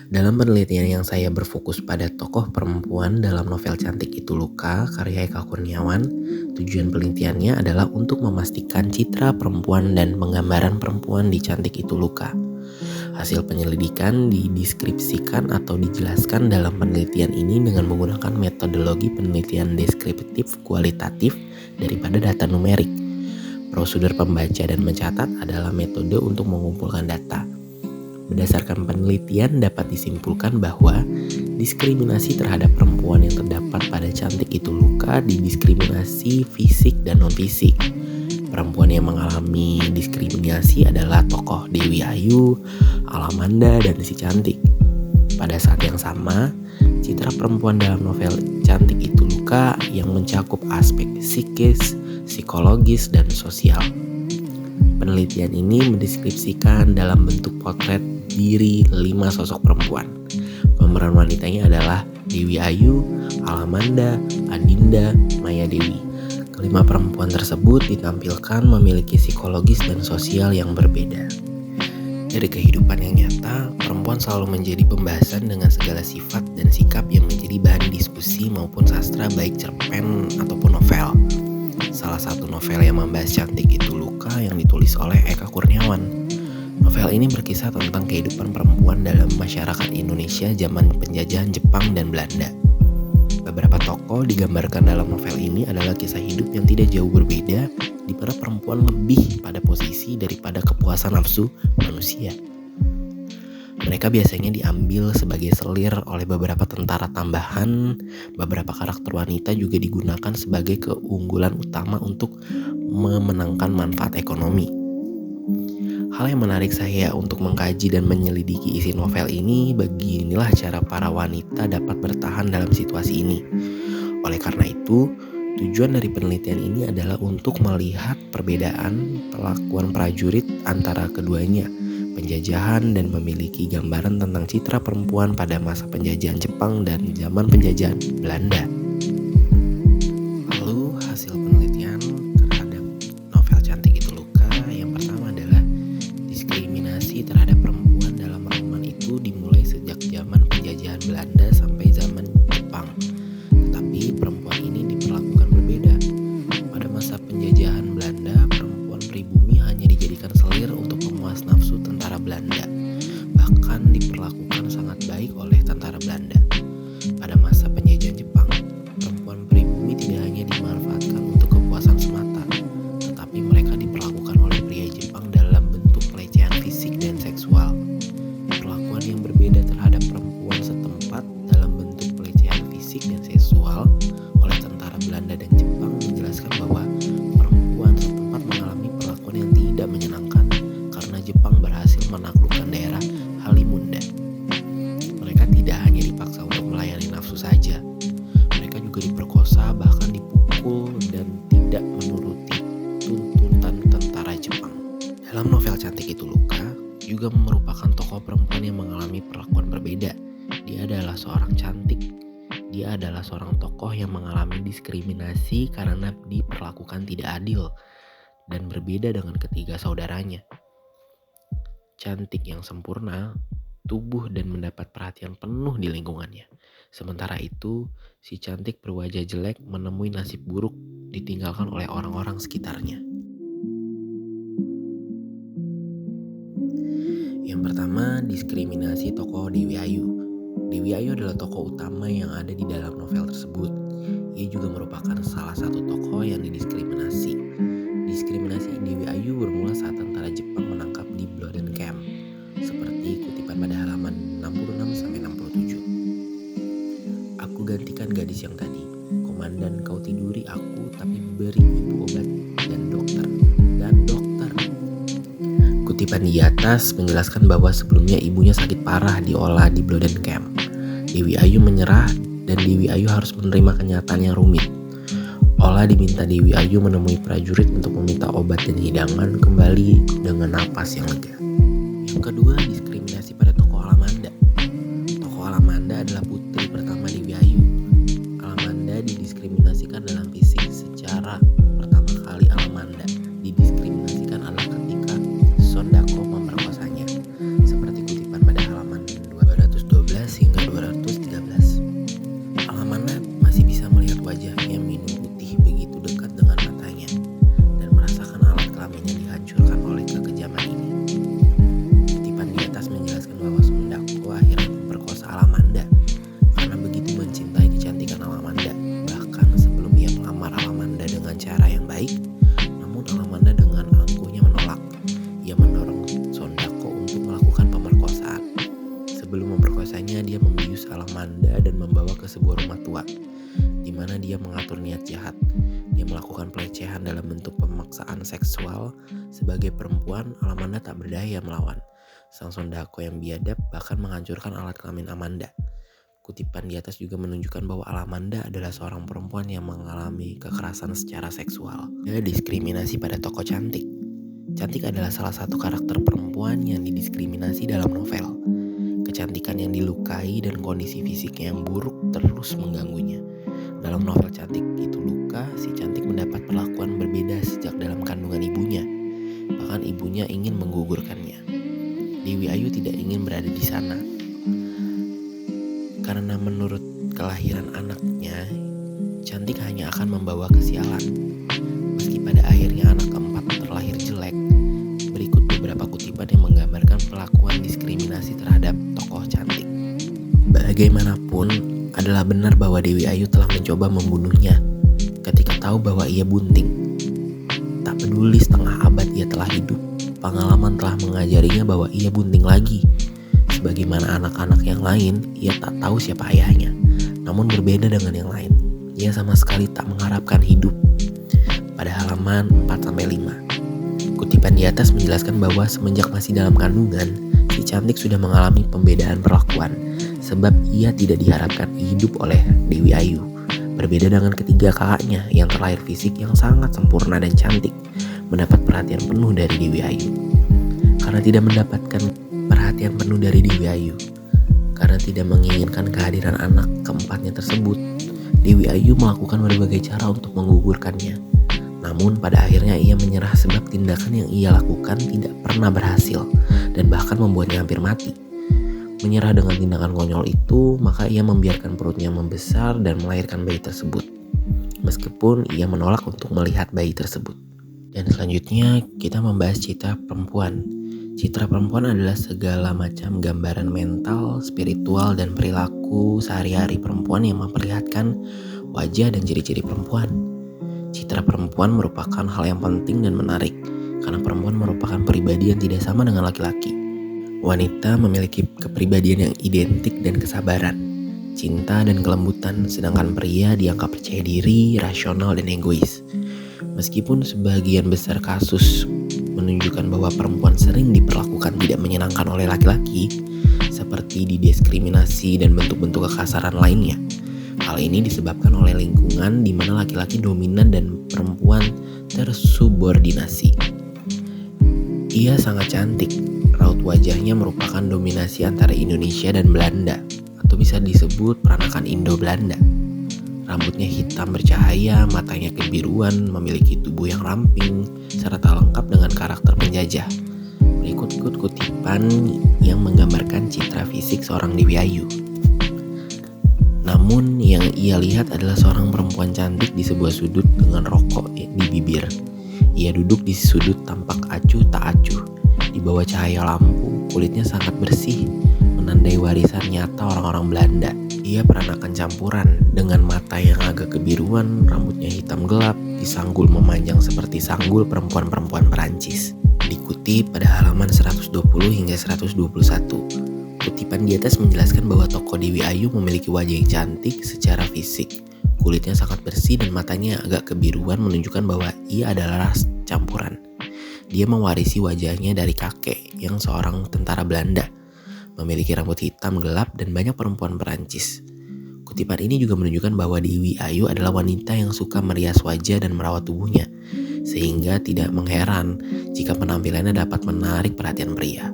Dalam penelitian yang saya berfokus pada tokoh perempuan dalam novel Cantik Itu Luka, karya Eka Kurniawan, tujuan penelitiannya adalah untuk memastikan citra perempuan dan penggambaran perempuan di Cantik Itu Luka. Hasil penyelidikan dideskripsikan atau dijelaskan dalam penelitian ini dengan menggunakan metodologi penelitian deskriptif kualitatif daripada data numerik. Prosedur pembaca dan mencatat adalah metode untuk mengumpulkan data. Berdasarkan penelitian dapat disimpulkan bahwa diskriminasi terhadap perempuan yang terdapat pada Cantik Itu Luka didiskriminasi fisik dan non-fisik. Perempuan yang mengalami diskriminasi adalah tokoh Dewi Ayu, Alamanda, dan si Cantik. Pada saat yang sama, citra perempuan dalam novel Cantik Itu Luka yang mencakup aspek psikis, psikologis, dan sosial. Penelitian ini mendeskripsikan dalam bentuk potret diri 5 sosok perempuan. Pemeran wanitanya adalah Dewi Ayu, Alamanda, Adinda, Maya Dewi. Kelima perempuan tersebut ditampilkan memiliki psikologis dan sosial yang berbeda. Dari kehidupan yang nyata, perempuan selalu menjadi pembahasan dengan segala sifat dan sikap yang menjadi bahan diskusi maupun sastra baik cerpen ataupun novel. Salah satu novel yang membahas Cantik Itu Luka yang ditulis oleh Eka Kurniawan. Novel ini berkisah tentang kehidupan perempuan dalam masyarakat Indonesia zaman penjajahan Jepang dan Belanda. Beberapa tokoh digambarkan dalam novel ini adalah kisah hidup yang tidak jauh berbeda, di mana perempuan lebih pada posisi daripada kepuasan nafsu manusia. Mereka biasanya diambil sebagai selir oleh beberapa tentara tambahan. Beberapa karakter wanita juga digunakan sebagai keunggulan utama untuk memenangkan manfaat ekonomi. Hal yang menarik saya untuk mengkaji dan menyelidiki isi novel ini, beginilah cara para wanita dapat bertahan dalam situasi ini. Oleh karena itu, tujuan dari penelitian ini adalah untuk melihat perbedaan perlakuan prajurit antara keduanya, penjajahan, dan memiliki gambaran tentang citra perempuan pada masa penjajahan Jepang dan zaman penjajahan Belanda. Lalu hasil penelitian terhadap novel Cantik Itu Luka yang pertama adalah diskriminasi terhadap perempuan dalam roman itu dimulai sejak zaman penjajahan Belanda sampai zaman Jepang. Tetapi perempuan ini diperlakukan berbeda. Pada masa penjajahan Belanda, perempuan pribumi hanya dijadikan selir untuk memuas nafsu tentara Belanda. Bahkan diperlakukan sangat baik oleh tentara Belanda. Pada masa penjajahan Jepang, perempuan pribumi tidak hanya dimanfaatkan untuk kepuasan semata, tetapi mereka diperlakukan oleh pria Jepang dalam bentuk pelecehan fisik dan seksual. Perlakuan yang berbeda terhadap perempuan setempat dalam bentuk pelecehan fisik dan seksual oleh tentara Belanda dan Jepang menjelaskan bahwa perempuan setempat mengalami perlakuan yang tidak menyenangkan karena Jepang berhasil menaklukkan daerah Halimunda. Mereka tidak hanya dipaksa untuk melayani nafsu saja, mereka juga diperkosa, bahkan dipukul dan tidak menuruti tuntutan tentara Jepang. Dalam novel Cantik Itu Luka juga merupakan tokoh perempuan yang mengalami perlakuan berbeda. Dia adalah seorang cantik. Dia adalah seorang tokoh yang mengalami diskriminasi karena diperlakukan tidak adil dan berbeda dengan ketiga saudaranya. Cantik yang sempurna, tubuh dan mendapat perhatian penuh di lingkungannya. Sementara itu, si Cantik berwajah jelek menemui nasib buruk ditinggalkan oleh orang-orang sekitarnya. Yang pertama, diskriminasi tokoh Dewi Ayu. Dewi Ayu adalah tokoh utama yang ada di dalam novel tersebut. Ia juga merupakan salah satu tokoh yang didiskriminasi. Diskriminasi Dewi Ayu bermula saat tentara Jepang menangkap di Bloden Camp, seperti kutipan pada halaman 66-67. Aku gantikan gadis yang tadi. Komandan, kau tiduri aku, tapi beri ibu obat dan dokter. Kutipan di atas menjelaskan bahwa sebelumnya ibunya sakit parah diolah di Bloden Camp. Dewi Ayu menyerah dan Dewi Ayu harus menerima kenyataan yang rumit. Ola diminta Dewi Ayu menemui prajurit untuk meminta obat dan hidangan kembali dengan napas yang lega. Yang kedua, diskriminasi pada tokoh Alamanda. Tokoh Alamanda adalah putri pertama Dewi Ayu. Alamanda didiskriminasikan dalam fisik secara pertama kali Alamanda didiskriminasikan adalah ketika Sondako memperkosanya, seperti kutipan pada halaman 212 bahwasanya dia membius Alamanda dan membawa ke sebuah rumah tua, di mana dia mengatur niat jahat. Dia melakukan pelecehan dalam bentuk pemaksaan seksual. Sebagai perempuan, Alamanda tak berdaya melawan. Sang Sondako yang biadab bahkan menghancurkan alat kelamin Amanda. Kutipan di atas juga menunjukkan bahwa Alamanda adalah seorang perempuan yang mengalami kekerasan secara seksual. Ada diskriminasi pada tokoh cantik. Cantik adalah salah satu karakter perempuan yang didiskriminasi dalam novel. Kecantikan yang dilukai dan kondisi fisiknya yang buruk terus mengganggunya. Dalam novel Cantik Itu Luka, si cantik mendapat perlakuan berbeda sejak dalam kandungan ibunya. Bahkan ibunya ingin menggugurkannya. Dewi Ayu tidak ingin berada di sana. Karena menurut kelahiran anaknya, Cantik hanya akan membawa kesialan. Meski pada akhirnya anak keempat terlahir jelek, berikut beberapa kutipan yang menggambarkan perlakuan diskriminasi terhadap tokoh Cantik. Bagaimanapun, adalah benar bahwa Dewi Ayu telah mencoba membunuhnya ketika tahu bahwa ia bunting. Tak peduli setengah abad ia telah hidup, pengalaman telah mengajarinya bahwa ia bunting lagi. Sebagaimana anak-anak yang lain, ia tak tahu siapa ayahnya. Namun berbeda dengan yang lain, ia sama sekali tak mengharapkan hidup. Pada halaman 4-5, kutipan di atas menjelaskan bahwa semenjak masih dalam kandungan, si cantik sudah mengalami pembedaan perlakuan, sebab ia tidak diharapkan hidup oleh Dewi Ayu. Berbeda dengan ketiga kakaknya yang terlahir fisik yang sangat sempurna dan cantik, mendapat perhatian penuh dari Dewi Ayu. Karena tidak mendapatkan perhatian penuh dari Dewi Ayu, karena tidak menginginkan kehadiran anak keempatnya tersebut, Dewi Ayu melakukan berbagai cara untuk menggugurkannya. Namun pada akhirnya ia menyerah sebab tindakan yang ia lakukan tidak pernah berhasil dan bahkan membuatnya hampir mati. Menyerah dengan tindakan konyol itu, maka ia membiarkan perutnya membesar dan melahirkan bayi tersebut, meskipun ia menolak untuk melihat bayi tersebut. Dan selanjutnya kita membahas citra perempuan. Citra perempuan adalah segala macam gambaran mental, spiritual, dan perilaku sehari-hari perempuan yang memperlihatkan wajah dan ciri-ciri perempuan. Citra perempuan merupakan hal yang penting dan menarik, karena perempuan merupakan pribadi yang tidak sama dengan laki-laki. Wanita memiliki kepribadian yang identik dan kesabaran, cinta dan kelembutan, sedangkan pria dianggap percaya diri, rasional, dan egois. Meskipun sebagian besar kasus menunjukkan bahwa perempuan sering diperlakukan tidak menyenangkan oleh laki-laki, seperti didiskriminasi dan bentuk-bentuk kekasaran lainnya. Hal ini disebabkan oleh lingkungan di mana laki-laki dominan dan perempuan tersubordinasi. Ia sangat cantik. Raut wajahnya merupakan dominasi antara Indonesia dan Belanda, atau bisa disebut peranakan Indo-Belanda. Rambutnya hitam bercahaya, matanya kebiruan, memiliki tubuh yang ramping, serta lengkap dengan karakter penjajah. Berikut kutipan yang menggambarkan citra fisik seorang Dewi Ayu. Namun yang ia lihat adalah seorang perempuan cantik di sebuah sudut dengan rokok di bibir. Ia duduk di sudut tampak acuh tak acuh. Di bawah cahaya lampu, kulitnya sangat bersih, menandai warisan nyata orang-orang Belanda. Ia peranakan campuran, dengan mata yang agak kebiruan, rambutnya hitam gelap, disanggul memanjang seperti sanggul perempuan-perempuan Perancis. Dikutip pada halaman 120 hingga 121. Kutipan di atas menjelaskan bahwa tokoh Dewi Ayu memiliki wajah yang cantik secara fisik. Kulitnya sangat bersih dan matanya agak kebiruan menunjukkan bahwa ia adalah ras campuran. Dia mewarisi wajahnya dari kakek yang seorang tentara Belanda, memiliki rambut hitam gelap dan banyak perempuan Perancis. Kutipan ini juga menunjukkan bahwa Dewi Ayu adalah wanita yang suka merias wajah dan merawat tubuhnya, sehingga tidak mengheran jika penampilannya dapat menarik perhatian pria.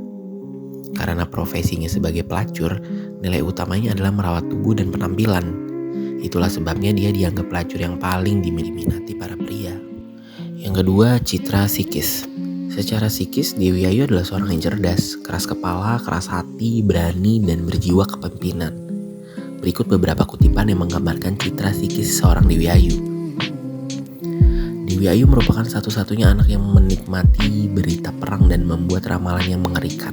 Karena profesinya sebagai pelacur, nilai utamanya adalah merawat tubuh dan penampilan. Itulah sebabnya dia dianggap pelacur yang paling diminati para pria. Yang kedua, citra psikis. Secara psikis, Dewi Ayu adalah seorang yang cerdas, keras kepala, keras hati, berani, dan berjiwa kepemimpinan. Berikut beberapa kutipan yang menggambarkan citra psikis seorang Dewi Ayu. Dewi Ayu merupakan satu-satunya anak yang menikmati berita perang dan membuat ramalan yang mengerikan.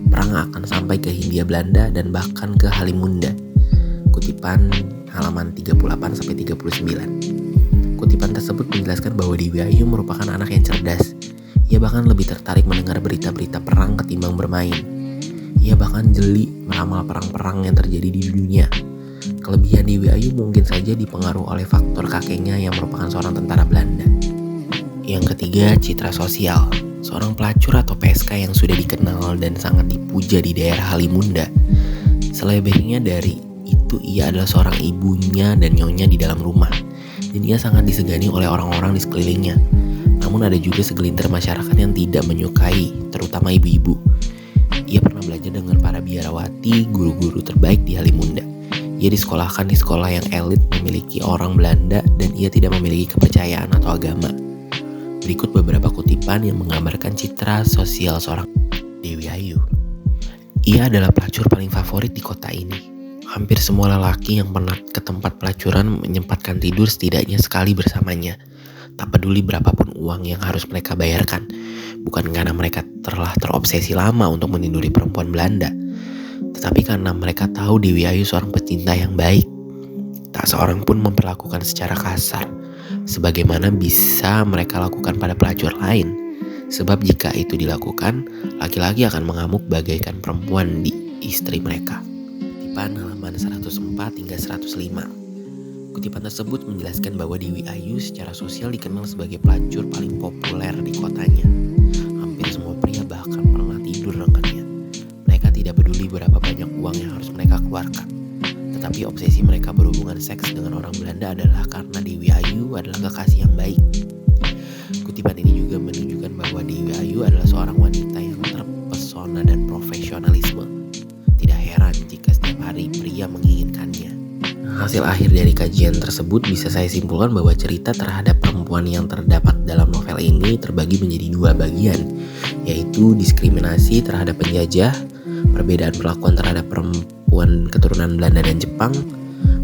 Perang akan sampai ke Hindia Belanda dan bahkan ke Halimunda. Kutipan halaman 38-39. Kutipan tersebut menjelaskan bahwa Dewi Ayu merupakan anak yang cerdas. Ia bahkan lebih tertarik mendengar berita-berita perang ketimbang bermain. Ia bahkan jeli meramal perang-perang yang terjadi di dunia. Kelebihan Dewi Ayu mungkin saja dipengaruhi oleh faktor kakeknya yang merupakan seorang tentara Belanda. Yang ketiga, citra sosial. Seorang pelacur atau PSK yang sudah dikenal dan sangat dipuja di daerah Halimunda. Selebihnya dari itu, ia adalah seorang ibunya dan nyonya di dalam rumah, dan ia sangat disegani oleh orang-orang di sekelilingnya. Namun ada juga segelintir masyarakat yang tidak menyukai, terutama ibu-ibu. Ia pernah belajar dengan para biarawati, guru-guru terbaik di Halimunda. Ia disekolahkan di sekolah yang elit memiliki orang Belanda dan ia tidak memiliki kepercayaan atau agama. Berikut beberapa kutipan yang menggambarkan citra sosial seorang Dewi Ayu. Ia adalah pelacur paling favorit di kota ini. Hampir semua lelaki yang pernah ke tempat pelacuran menyempatkan tidur setidaknya sekali bersamanya. Tak peduli berapapun uang yang harus mereka bayarkan. Bukan karena mereka telah terobsesi lama untuk meniduri perempuan Belanda, tetapi karena mereka tahu Dewi Ayu seorang pecinta yang baik. Tak seorang pun memperlakukan secara kasar, sebagaimana bisa mereka lakukan pada pelacur lain. Sebab jika itu dilakukan, laki-laki akan mengamuk bagaikan perempuan di istri mereka. Kutipan halaman 104 hingga 105. Kutipan tersebut menjelaskan bahwa Dewi Ayu secara sosial dikenal sebagai pelacur paling populer di kotanya. Hampir semua pria bahkan pernah tidur dengannya. Mereka tidak peduli berapa banyak uang yang harus mereka keluarkan. Tetapi obsesi mereka berhubungan seks dengan orang Belanda adalah karena Dewi Ayu adalah kekasih yang baik. Kutipan ini juga menunjukkan bahwa Dewi Ayu adalah seorang wanita yang terpesona dan profesionalisme. Tidak heran jika setiap hari pria menginginkannya. Hasil akhir dari kajian tersebut bisa saya simpulkan bahwa cerita terhadap perempuan yang terdapat dalam novel ini terbagi menjadi dua bagian, yaitu diskriminasi terhadap penjajah, perbedaan perlakuan terhadap perempuan keturunan Belanda dan Jepang.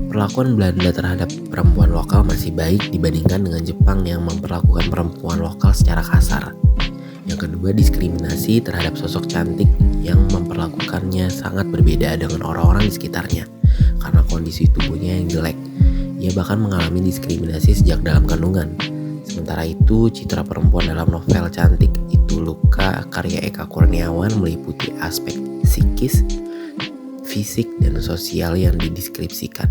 Perlakuan Belanda terhadap perempuan lokal masih baik dibandingkan dengan Jepang yang memperlakukan perempuan lokal secara kasar. Yang kedua, diskriminasi terhadap sosok cantik yang memperlakukannya sangat berbeda dengan orang-orang di sekitarnya karena kondisi tubuhnya yang jelek. Ia bahkan mengalami diskriminasi sejak dalam kandungan. Sementara itu, citra perempuan dalam novel Cantik Itu Luka karya Eka Kurniawan meliputi aspek psikis, fisik, dan sosial yang dideskripsikan.